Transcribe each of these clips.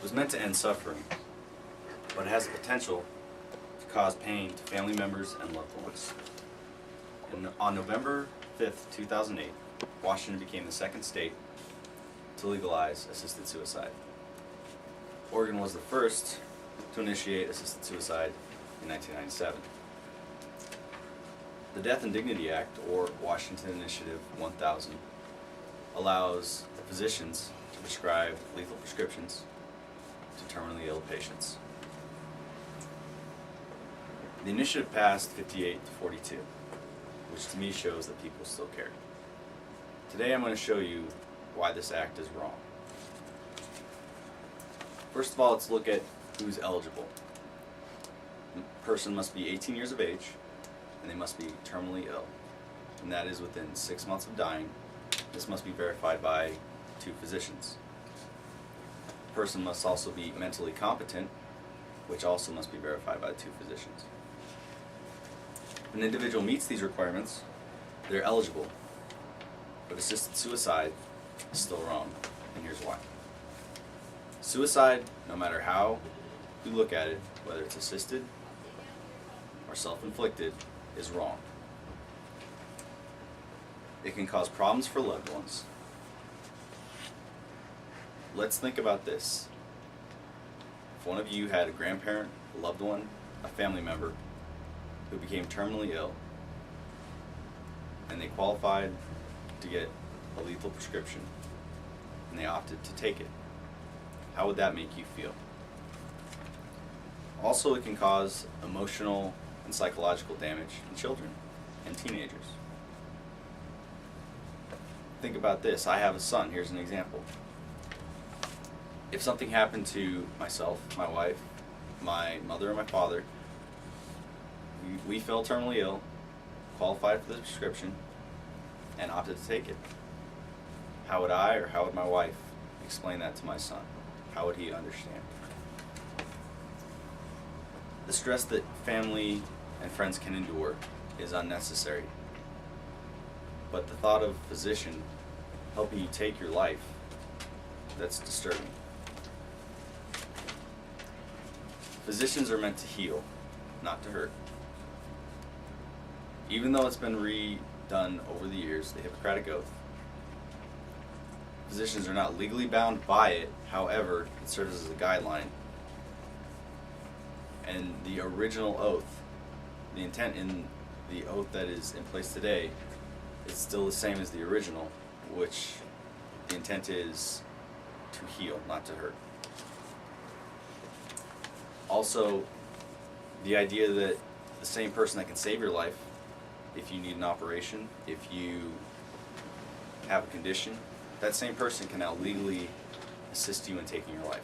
was meant to end suffering, but it has the potential to cause pain to family members and loved ones. On November 5th, 2008, Washington became the second state to legalize assisted suicide. Oregon was the first to initiate assisted suicide in 1997. The Death and Dignity Act, or Washington Initiative 1000, allows physicians to prescribe lethal prescriptions to terminally ill patients. The initiative passed 58 to 42, which to me shows that people still cared. Today I'm going to show you why this act is wrong. First of all, let's look at who's eligible. The person must be 18 years of age, and they must be terminally ill, and that is within 6 months of dying. This must be verified by 2 physicians. The person must also be mentally competent, which also must be verified by 2 physicians. If an individual meets these requirements, they're eligible, but assisted suicide is still wrong, and here's why. Suicide, no matter how you look at it, whether it's assisted or self-inflicted, is wrong. It can cause problems for loved ones. Let's think about this. If one of you had a grandparent, a loved one, a family member who became terminally ill, and they qualified to get a lethal prescription, and they opted to take it, how would that make you feel? Also, it can cause emotional and psychological damage in children and teenagers. Think about this. I have a son. Here's an example. If something happened to myself, my wife, my mother, or my father, we fell terminally ill, qualified for the prescription, and opted to take it. How would I or how would my wife explain that to my son? How would he understand? The stress that family and friends can endure is unnecessary. But the thought of a physician helping you take your life, that's disturbing. Physicians are meant to heal, not to hurt. Even though it's been redone over the years, the Hippocratic Oath, physicians are not legally bound by it. However, it serves as a guideline. And the original oath, the intent in the oath that is in place today, is still the same as the original, which the intent is to heal, not to hurt. Also, the idea that the same person that can save your life, if you need an operation, if you have a condition, that same person can now legally assist you in taking your life.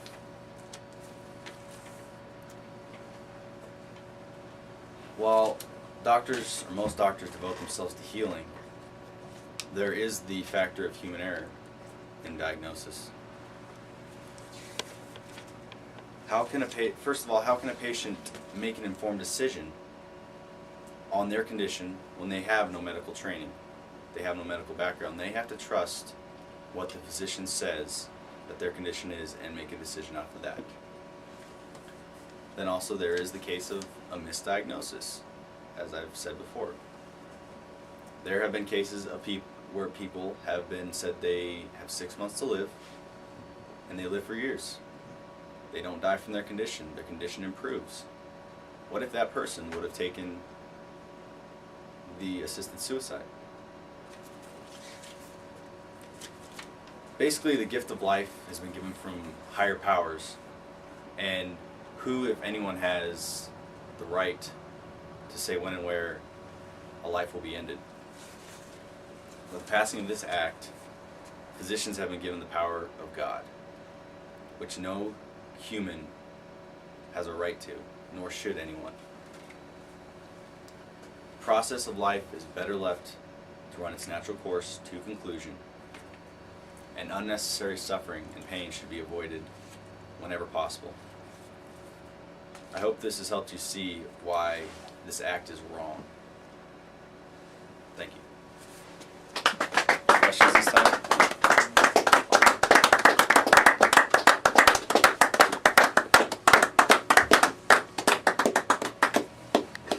While doctors, or most doctors, devote themselves to healing, there is the factor of human error in diagnosis. First of all, how can a patient make an informed decision on their condition when they have no medical training? They have no medical background. They have to trust what the physician says that their condition is and make a decision after that. Then also there is the case of a misdiagnosis, as I've said before. There have been cases of where people have been said they have 6 months to live, and they live for years. They don't die from their condition improves. What if that person would have taken the assisted suicide? Basically, the gift of life has been given from higher powers, and who, if anyone, has the right to say when and where a life will be ended? With the passing of this act, physicians have been given the power of God, which no human has a right to, nor should anyone. The process of life is better left to run its natural course to conclusion, and unnecessary suffering and pain should be avoided whenever possible. I hope this has helped you see why this act is wrong. Thank you. Questions this time?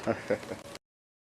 Okay.